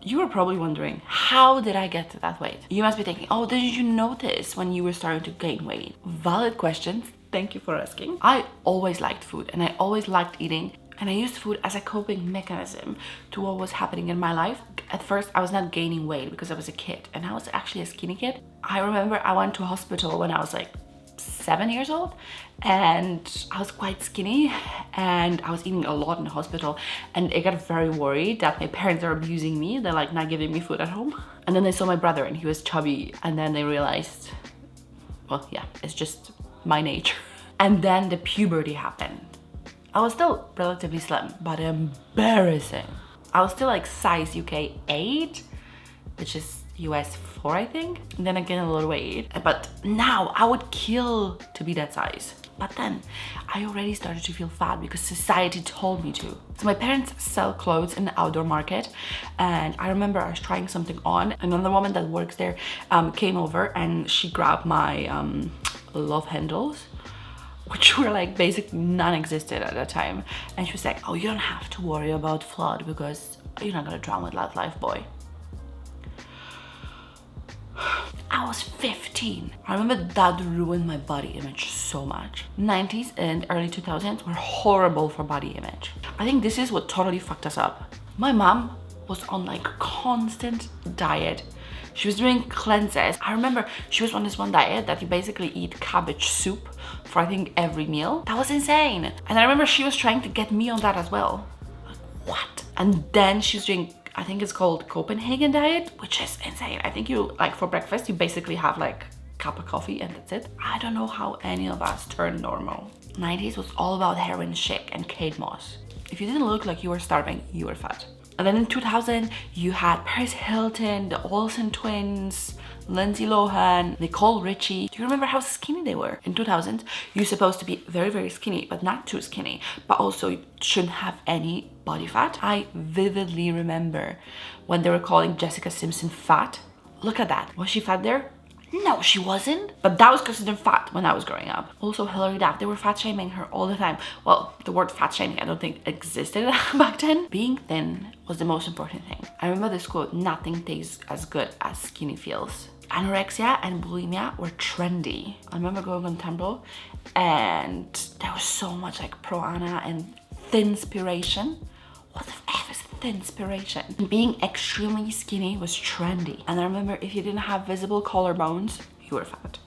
You are probably wondering, how did I get to that weight? You must be thinking, oh, did you notice when you were starting to gain weight? Valid questions. Thank you for asking. I always liked food and I always liked eating. And I used food as a coping mechanism to what was happening in my life. At first, I was not gaining weight because I was a kid and I was actually a skinny kid. I remember I went to a hospital when I was like 7 years old and I was quite skinny and I was eating a lot in the hospital, and I got very worried that my parents are abusing me. They're like not giving me food at home. And then they saw my brother and he was chubby, and then they realized, well, yeah, it's just my nature. And then the puberty happened. I was still relatively slim, but embarrassing. I was still like size UK 8, which is US 4, I think. And then I gained a little weight. But now I would kill to be that size. But then I already started to feel fat because society told me to. So my parents sell clothes in the outdoor market. And I remember I was trying something on. Another woman that works there came over and she grabbed my love handles, which were like basically non-existent at that time. And she was like, oh, you don't have to worry about flood because you're not gonna drown with that life buoy. I was 15. I remember that ruined my body image so much. 90s and early 2000s were horrible for body image. I think this is what totally fucked us up. My mom was on like constant diet. She was doing cleanses. I remember she was on this one diet that you basically eat cabbage soup for I think every meal. That was insane. And I remember she was trying to get me on that as well. Like, what? And then she's doing, I think it's called Copenhagen diet, which is insane. I think you, like for breakfast, you basically have like a cup of coffee and that's it. I don't know how any of us turned normal. 90s was all about heroin chic and Kate Moss. If you didn't look like you were starving, you were fat. And then in 2000, you had Paris Hilton, the Olsen twins, Lindsay Lohan, Nicole Richie. Do you remember how skinny they were? In 2000, you're supposed to be very, very skinny, but not too skinny. But also, you shouldn't have any body fat. I vividly remember when they were calling Jessica Simpson fat. Look at that. Was she fat there? No, she wasn't. But that was considered fat when I was growing up. Also, Hilary Duff, they were fat shaming her all the time. Well, the word fat shaming I don't think existed back then. Being thin was the most important thing. I remember this quote, nothing tastes as good as skinny feels. Anorexia and bulimia were trendy. I remember going on Tumblr and there was so much like pro-ana and thinspiration. What the F is thinspiration? Being extremely skinny was trendy. And I remember if you didn't have visible collarbones, you were fat.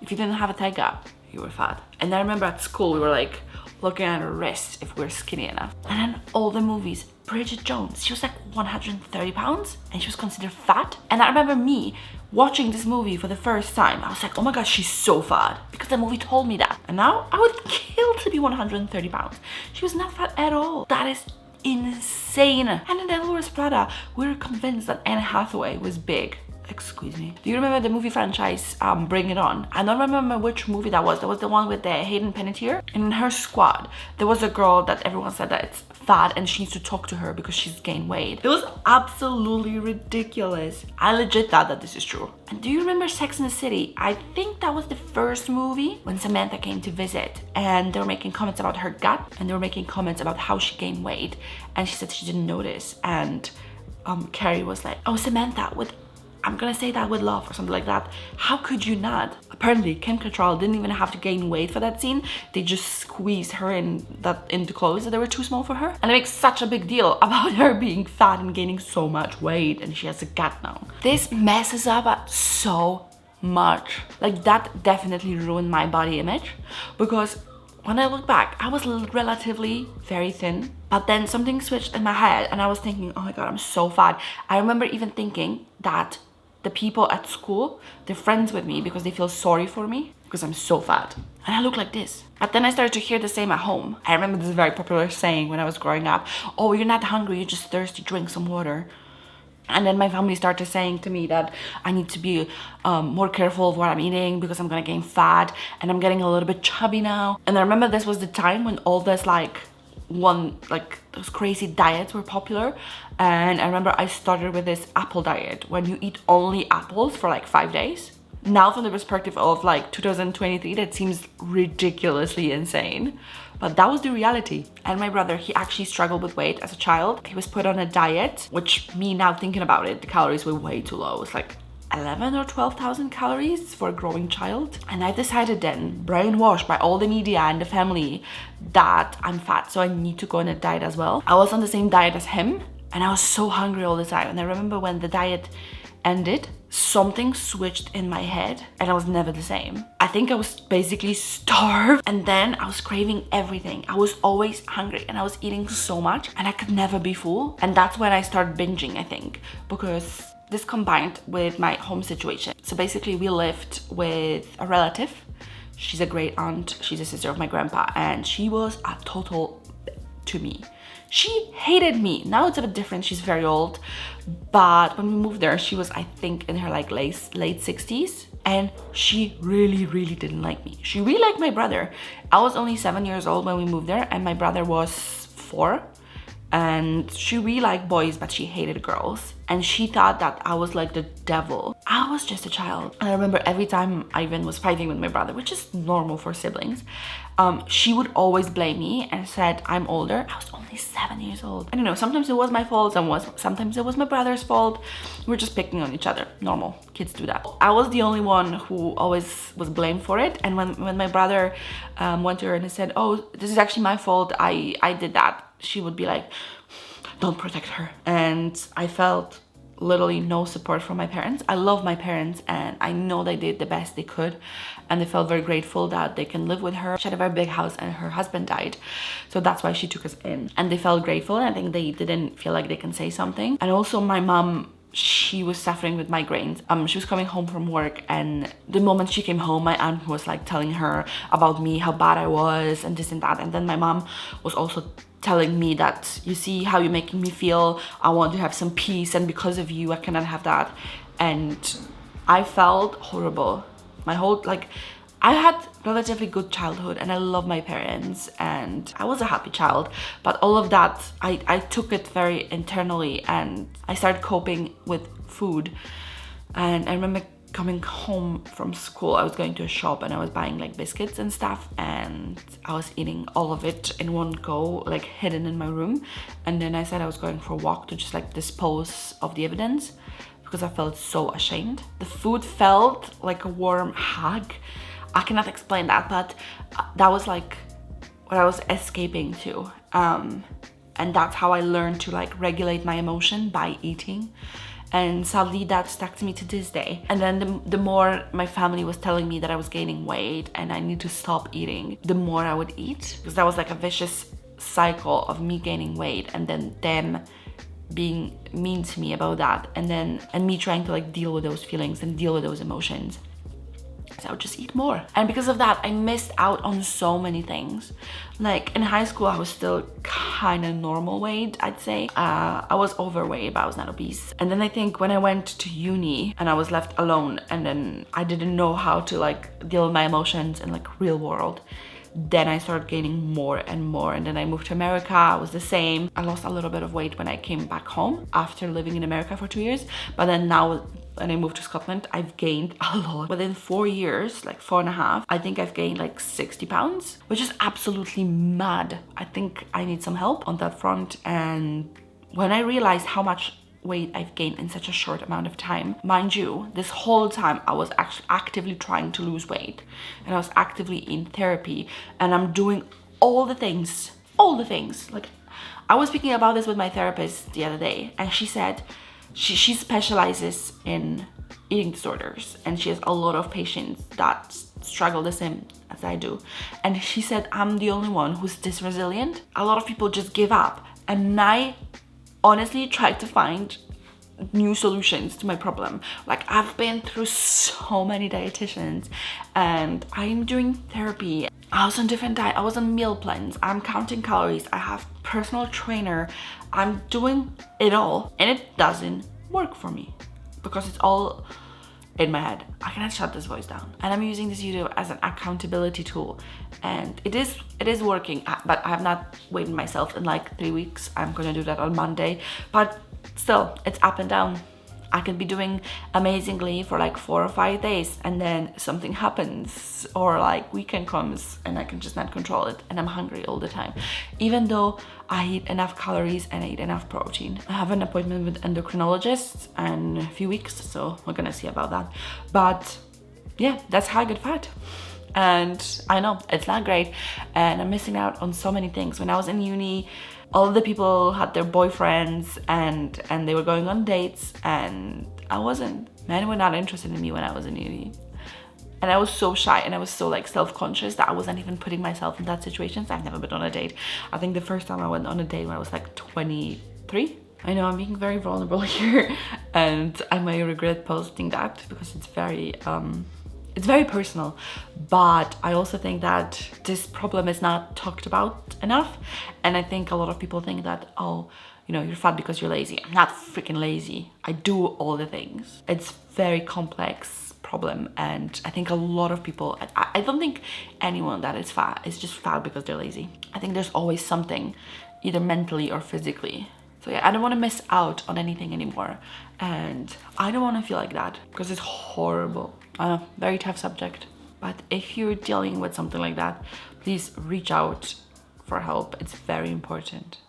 If you didn't have a thigh gap, you were fat. And I remember at school, we were like looking at our wrists if we were skinny enough. And then all the movies, Bridget Jones, she was like 130 pounds and she was considered fat. And I remember me watching this movie for the first time. I was like, oh my gosh, she's so fat, because the movie told me that. And now I would kill to be 130 pounds. She was not fat at all. That is insane. And in Devil Wears Prada, we were convinced that Anne Hathaway was big. Excuse me. Do you remember the movie franchise Bring It On? I don't remember which movie that was. That was the one with the Hayden Panettiere. And in her squad, there was a girl that everyone said that it's fat and she needs to talk to her because she's gained weight. It was absolutely ridiculous. I legit thought that this is true. And do you remember Sex and the City? I think that was the first movie when Samantha came to visit and they were making comments about her gut and they were making comments about how she gained weight. And she said she didn't notice. And Carrie was like, oh, Samantha, I'm gonna say that with love or something like that. How could you not? Apparently, Kim Cattrall didn't even have to gain weight for that scene. They just squeezed her into clothes that they were too small for her. And they make such a big deal about her being fat and gaining so much weight and she has a gut now. This messes up so much. Like, that definitely ruined my body image because when I look back, I was relatively very thin, but then something switched in my head and I was thinking, oh my God, I'm so fat. I remember even thinking that the people at school, they're friends with me because they feel sorry for me because I'm so fat. And I look like this. But then I started to hear the same at home. I remember this very popular saying when I was growing up, oh, you're not hungry, you're just thirsty, drink some water. And then my family started saying to me that I need to be more careful of what I'm eating because I'm gonna gain fat and I'm getting a little bit chubby now. And I remember this was the time when all this those crazy diets were popular. And I remember I started with this apple diet when you eat only apples for like 5 days. Now from the perspective of like 2023, that seems ridiculously insane. But that was the reality. And my brother, he actually struggled with weight as a child. He was put on a diet, which me now thinking about it, the calories were way too low. It's like 11 or 12,000 calories for a growing child. And I decided then, brainwashed by all the media and the family, that I'm fat, so I need to go on a diet as well. I was on the same diet as him, and I was so hungry all the time. And I remember when the diet ended, something switched in my head and I was never the same. I think I was basically starved, and then I was craving everything. I was always hungry and I was eating so much and I could never be full. And that's when I started binging, I think, because this combined with my home situation. So basically we lived with a relative. She's a great aunt, she's a sister of my grandpa, and she was a total to me. She hated me. Now it's a bit different, she's very old, but when we moved there, she was, I think, in her like late 60s, and she really didn't like me. She really liked my brother. I was only 7 years old when we moved there, and my brother was 4, and she really liked boys, but she hated girls, and she thought that I was like the devil. I was just a child. And I remember every time Ivan was fighting with my brother, which is normal for siblings, she would always blame me and said I'm older. I was only 7 years old. I don't know, sometimes it was my fault, sometimes it was my brother's fault. We were just picking on each other. Normal, kids do that. I was the only one who always was blamed for it. And when my brother went to her and said, oh, this is actually my fault, I did that, she would be like, don't protect her. And I felt literally no support from my parents. I love my parents and I know they did the best they could, and they felt very grateful that they can live with her. She had a very big house and her husband died, so that's why she took us in, and they felt grateful, and I think they didn't feel like they can say something. And also my mom, she was suffering with migraines. She was coming home from work, and the moment she came home, my aunt was like telling her about me, how bad I was and this and that. And then my mom was also telling me that, you see how you're making me feel, I want to have some peace, and because of you I cannot have that. And I felt horrible. My whole, like, I had relatively good childhood and I love my parents and I was a happy child, but all of that, I took it very internally, and I started coping with food. And I remember coming home from school, I was going to a shop and I was buying like biscuits and stuff, and I was eating all of it in one go, like hidden in my room. And then I said I was going for a walk to just like dispose of the evidence, because I felt so ashamed. The food felt like a warm hug. I cannot explain that, but that was like what I was escaping to. And that's how I learned to like regulate my emotion, by eating. And sadly that stuck to me to this day. And then the more my family was telling me that I was gaining weight and I need to stop eating, the more I would eat, because that was like a vicious cycle of me gaining weight and then them being mean to me about that, and me trying to like deal with those feelings and deal with those emotions. So I would just eat more. And because of that, I missed out on so many things. Like in high school, I was still kind of normal weight, I'd say. I was overweight, but I was not obese. And then I think when I went to uni and I was left alone, and then I didn't know how to like deal with my emotions in like real world, then I started gaining more and more. And then I moved to America, I was the same. I lost a little bit of weight when I came back home after living in America for 2 years. But then now when I moved to Scotland, I've gained a lot. Within 4 years, like 4.5, I think I've gained like 60 pounds, which is absolutely mad. I think I need some help on that front. And when I realized how much weight I've gained in such a short amount of time, mind you, this whole time I was actually actively trying to lose weight, and I was actively in therapy, and I'm doing all the things. Like, I was speaking about this with my therapist the other day, and she said she specializes in eating disorders, and she has a lot of patients that struggle the same as I do. And she said I'm the only one who's this resilient. A lot of people just give up, and I honestly tried to find new solutions to my problem. Like, I've been through so many dietitians and I'm doing therapy. I was on different diet, I was on meal plans, I'm counting calories, I have personal trainer, I'm doing it all, and it doesn't work for me because it's all in my head. I cannot shut this voice down. And I'm using this YouTube as an accountability tool, and it is working, but I have not weighed myself in like 3 weeks. I'm gonna do that on Monday, but still, it's up and down. I could be doing amazingly for like 4 or 5 days, and then something happens, or like weekend comes and I can just not control it, and I'm hungry all the time, even though I eat enough calories and I eat enough protein. I have an appointment with endocrinologist in a few weeks, so we're gonna see about that. But yeah, that's how I get fat. And I know it's not great, and I'm missing out on so many things. When I was in uni, all of the people had their boyfriends and they were going on dates, and I wasn't. Men were not interested in me when I was in uni, and I was so shy, and I was so like self-conscious that I wasn't even putting myself in that situation. So I've never been on a date. I think the first time I went on a date when I was like 23. I know I'm being very vulnerable here, and I may regret posting that because it's very personal, but I also think that this problem is not talked about enough. And I think a lot of people think that, oh, you know, you're fat because you're lazy. I'm not freaking lazy. I do all the things. It's very complex problem, and I think a lot of people, I don't think anyone that is fat is just fat because they're lazy. I think there's always something, either mentally or physically. So yeah, I don't want to miss out on anything anymore, and I don't want to feel like that because it's horrible. Very tough subject. But if you're dealing with something like that, please reach out for help. It's very important.